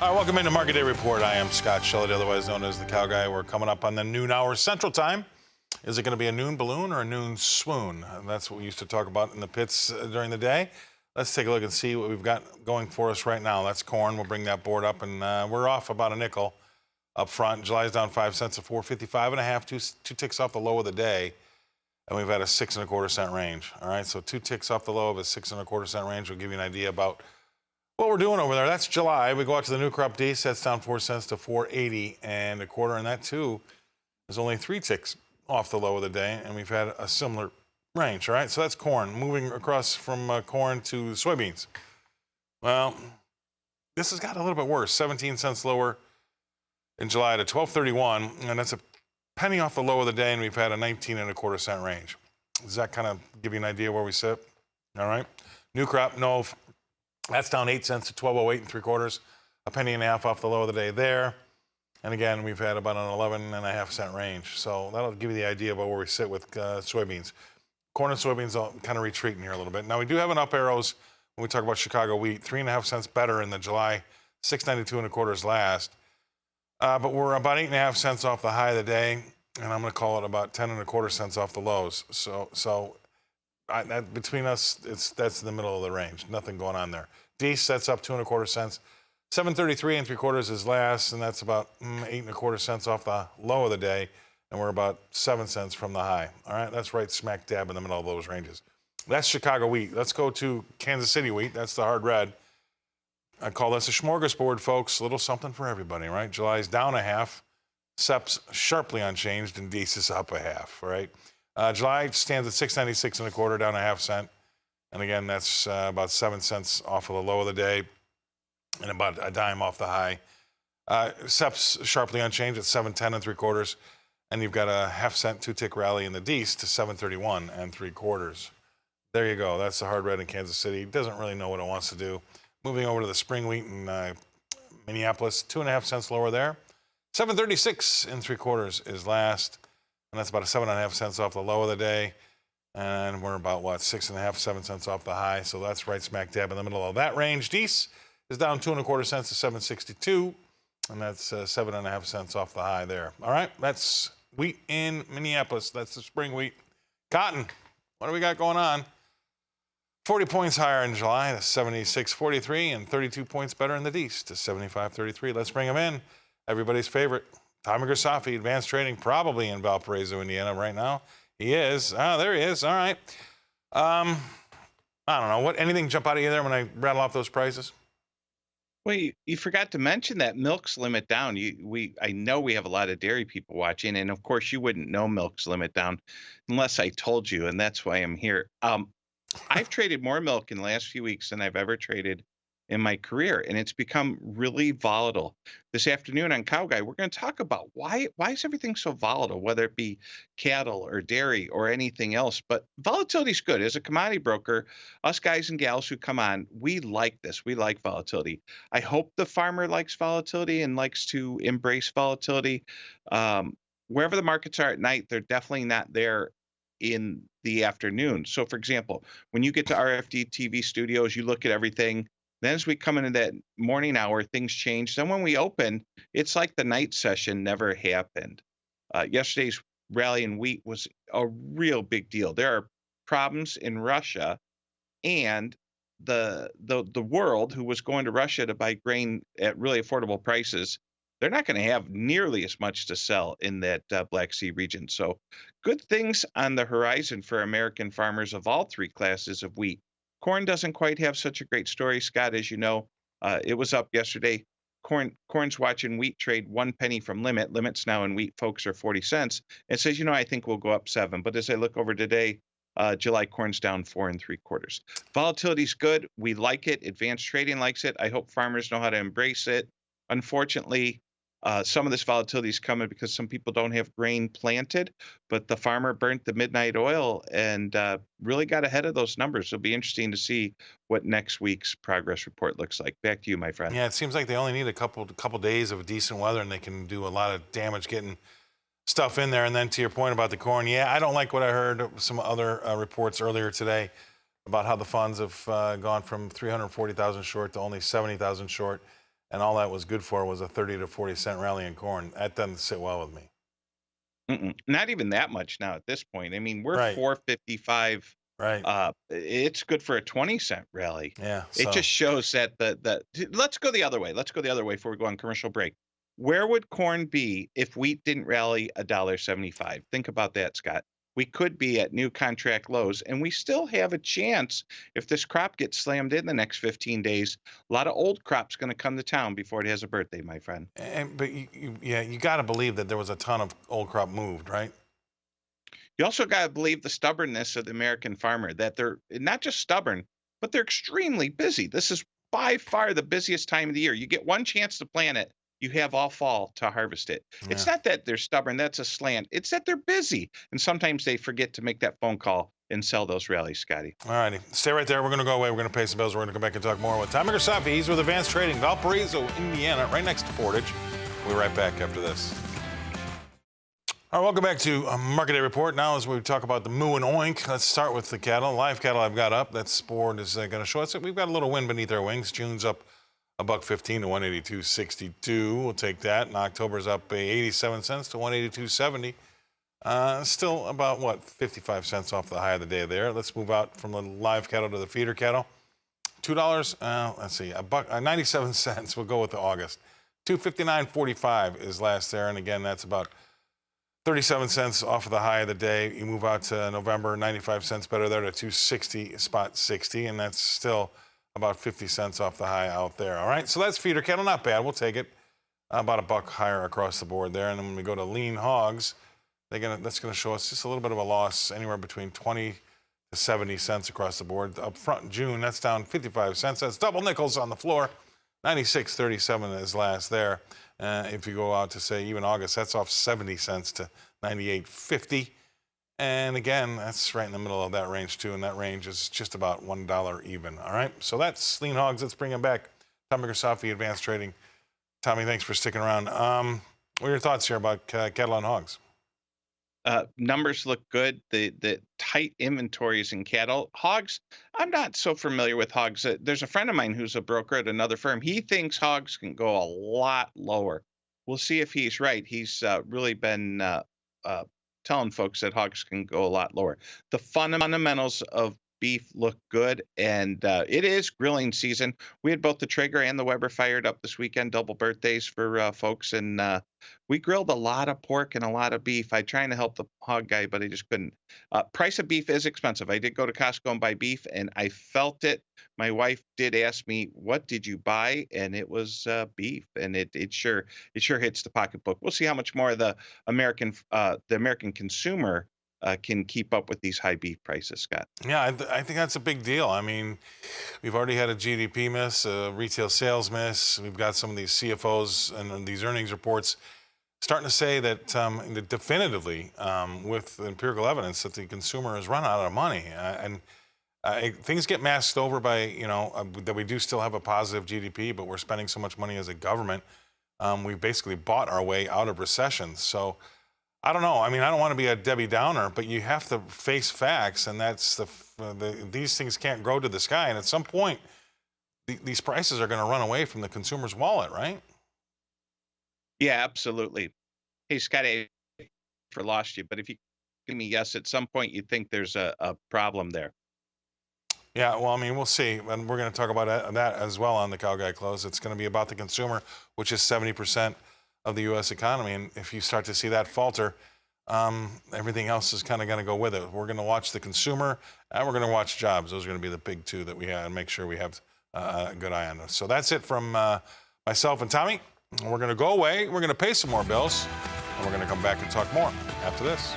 All right, welcome into Market Day Report. I am Scott Shellady, otherwise known as the Cow Guy. We're coming up on the noon hour Central Time. Is it going to be a noon balloon or a noon swoon? And that's what we used to talk about in the pits during the day. Let's take a look and see what we've got going for us right now. That's corn. We'll bring that board up, and we're off about a nickel up front. July's down 5 cents to 455.5, two ticks off the low of the day, and we've had a 6 1/4 cent range. All right, so 2 ticks off the low of a 6 1/4 cent range will give you an idea about what we're doing over there. That's July. We go out to the new crop D, sets down 4 cents to 480.25, and that too is only 3 ticks off the low of the day, and we've had a similar range. All right, so that's corn. Moving across from corn to soybeans. Well, this has got a little bit worse. 17 cents lower in July to 12.31, and that's a penny off the low of the day, and we've had a 19 1/4 cent range. Does that kind of give you an idea where we sit? All right. New crop, no. That's down 8 cents to 12.08 3/4, a penny and a half off the low of the day there. And again, we've had about an 11.5 cent range. So that'll give you the idea about where we sit with soybeans. Corn and soybeans are kind of retreating here a little bit. Now we do have an up arrows when we talk about Chicago wheat, 3.5 cents better in the July, 6.92 1/4 is last. But we're about 8.5 cents off the high of the day, and I'm going to call it about 10 1/4 cents off the lows. That between us, that's in the middle of the range. Nothing going on there. D sets up 2 1/4 cents. 7.33 3/4 is last, and that's about 8 1/4 cents off the low of the day, and we're about 7 cents from the high. All right, that's right smack dab in the middle of those ranges. That's Chicago wheat. Let's go to Kansas City wheat. That's the hard red. I call this a smorgasbord, folks. A little something for everybody, right? July's down a half. SEP's sharply unchanged, and D's is up a half, right? July stands at 6.96 1/4, down a half cent. And again, that's about 7 cents off of the low of the day and about a dime off the high. SEP's sharply unchanged at 7.10 3/4. And you've got a half cent, 2-tick rally in the D's to 7.31 3/4. There you go. That's the hard red in Kansas City. It doesn't really know what it wants to do. Moving over to the spring wheat in Minneapolis, 2.5 cents lower there. 7.36 3/4 is last. And that's about a 7.5 cents off the low of the day. And we're about, 6.5, 7 cents off the high. So that's right smack dab in the middle of that range. Dees is down 2 1/4 cents to 7.62. And that's 7.5 cents off the high there. All right, that's wheat in Minneapolis. That's the spring wheat. Cotton, what do we got going on? 40 points higher in July to 76.43, and 32 points better in the Dees to 75.33. Let's bring them in. Everybody's favorite, Tommy Grisafi, advanced trading, probably in Valparaiso, Indiana right now. He is. Oh, there he is. All right. I don't know. Anything jump out of you there when I rattle off those prices? Well, you forgot to mention that milk's limit down. I know we have a lot of dairy people watching, and of course you wouldn't know milk's limit down unless I told you, and that's why I'm here. I've traded more milk in the last few weeks than I've ever traded in my career, and it's become really volatile. This afternoon on Cow Guy, we're going to talk about why is everything so volatile, whether it be cattle or dairy or anything else. But volatility is good. As a commodity broker, us guys and gals who come on, we like this. We like volatility. I hope the farmer likes volatility and likes to embrace volatility. Wherever the markets are at night, they're definitely not there in the afternoon. So, for example, when you get to RFD TV studios, you look at everything. Then as we come into that morning hour, things change. Then when we open, it's like the night session never happened. Yesterday's rally in wheat was a real big deal. There are problems in Russia, and the world who was going to Russia to buy grain at really affordable prices, they're not going to have nearly as much to sell in that Black Sea region. So good things on the horizon for American farmers of all three classes of wheat. Corn doesn't quite have such a great story, Scott, as you know. It was up yesterday. Corn's watching wheat trade 1 penny from limit. Limits now in wheat, folks, are 40 cents. It says, I think we'll go up 7. But as I look over today, July corn's down 4 3/4. Volatility's good. We like it. Advanced trading likes it. I hope farmers know how to embrace it. Unfortunately, some of this volatility is coming because some people don't have grain planted, but the farmer burnt the midnight oil and really got ahead of those numbers. It'll be interesting to see what next week's progress report looks like. Back to you, my friend. Yeah, it seems like they only need a couple days of decent weather, and they can do a lot of damage getting stuff in there. And then to your point about the corn, I don't like what I heard some other reports earlier today about how the funds have gone from 340,000 short to only 70,000 short. and all that was good for was a 30 to 40 cent rally in corn. That doesn't sit well with me. Not even that much now at this point. I mean, we're Right. 455. Right. It's good for a 20-cent rally. Yeah. It So just shows that let's go the other way. Let's go the other way before we go on commercial break. Where would corn be if wheat didn't rally $1.75? Think about that, Scott. We could be at new contract lows, and we still have a chance if this crop gets slammed in the next 15 days. A lot of old crop's going to come to town before it has a birthday, my friend. but you got to believe that there was a ton of old crop moved, right? You also got to believe the stubbornness of the American farmer, that they're not just stubborn, but they're extremely busy. This is by far the busiest time of the year. You get one chance to plant it, you have all fall to harvest it. Yeah. It's not that they're stubborn, that's a slant. It's that they're busy. And sometimes they forget to make that phone call and sell those rallies, Scotty. All righty. Stay right there. We're going to go away. We're going to pay some bills. We're going to come back and talk more with Tommy Grisafi. He's with Advanced Trading, Valparaiso, Indiana, right next to Portage. We'll be right back after this. All right, welcome back to Market Day Report. Now, as we talk about the moo and oink, let's start with the cattle. Live cattle I've got up. That board is going to show us that we've got a little wind beneath our wings. June's up $1.15 to 182.62. We'll take that. And October's up 87 cents to 182.70. Still about, what, 55 cents off the high of the day there. Let's move out from the live cattle to the feeder cattle. $2, let's see, $0.97. We'll go with the August. 259.45 is last there. And again, that's about 37 cents off of the high of the day. You move out to November, 95 cents better there to 260.60, and that's still about 50 cents off the high out there. All right, so that's feeder cattle, not bad. We'll take it. About a buck higher across the board there. And then when we go to lean hogs, that's going to show us just a little bit of a loss, anywhere between 20 to 70 cents across the board. Up front in June, that's down 55 cents. That's double nickels on the floor. 96.37 is last there. If you go out to, say, even August, that's off 70 cents to 98.50. And again, that's right in the middle of that range, too. And that range is just about $1 even. All right. So that's lean hogs. Let's bring him back. Tommy Grisafi, Advanced Trading. Tommy, thanks for sticking around. What are your thoughts here about cattle and hogs? Numbers look good. The tight inventories in cattle. Hogs, I'm not so familiar with hogs. There's a friend of mine who's a broker at another firm. He thinks hogs can go a lot lower. We'll see if he's right. He's really been telling folks that hogs can go a lot lower. The fundamentals of beef look good, and it is grilling season. We had both the Traeger and the Weber fired up this weekend, double birthdays for folks, and we grilled a lot of pork and a lot of beef. I trying to help the hog guy, but I just couldn't. Price of beef is expensive. I did go to Costco and buy beef, and I felt it. My wife did ask me, "What did you buy?" And it was beef, and it sure hits the pocketbook. We'll see how much more the American consumer can keep up with these high beef prices, Scott. Yeah, I think that's a big deal. I mean, we've already had a GDP miss, a retail sales miss. We've got some of these CFOs and these earnings reports starting to say that definitively, with empirical evidence, that the consumer has run out of money. Things get masked over by, that we do still have a positive GDP, but we're spending so much money as a government. We've basically bought our way out of recession. So I don't know. I mean, I don't want to be a Debbie Downer, but you have to face facts, and that's these things can't grow to the sky. And at some point, these prices are going to run away from the consumer's wallet, right? Yeah, absolutely. Hey, Scott, I never lost you, but if you give me yes, at some point you think there's a problem there. Yeah, well, I mean, we'll see. And we're going to talk about that as well on the Cow Guy Close. It's going to be about the consumer, which is 70% of the U.S. economy. And if you start to see that falter, everything else is kind of going to go with it. We're going to watch the consumer, and we're going to watch jobs. Those are going to be the big two that we have, and make sure we have a good eye on those. So that's it from myself and Tommy. We're going to go away. We're going to pay some more bills, and we're going to come back and talk more after this.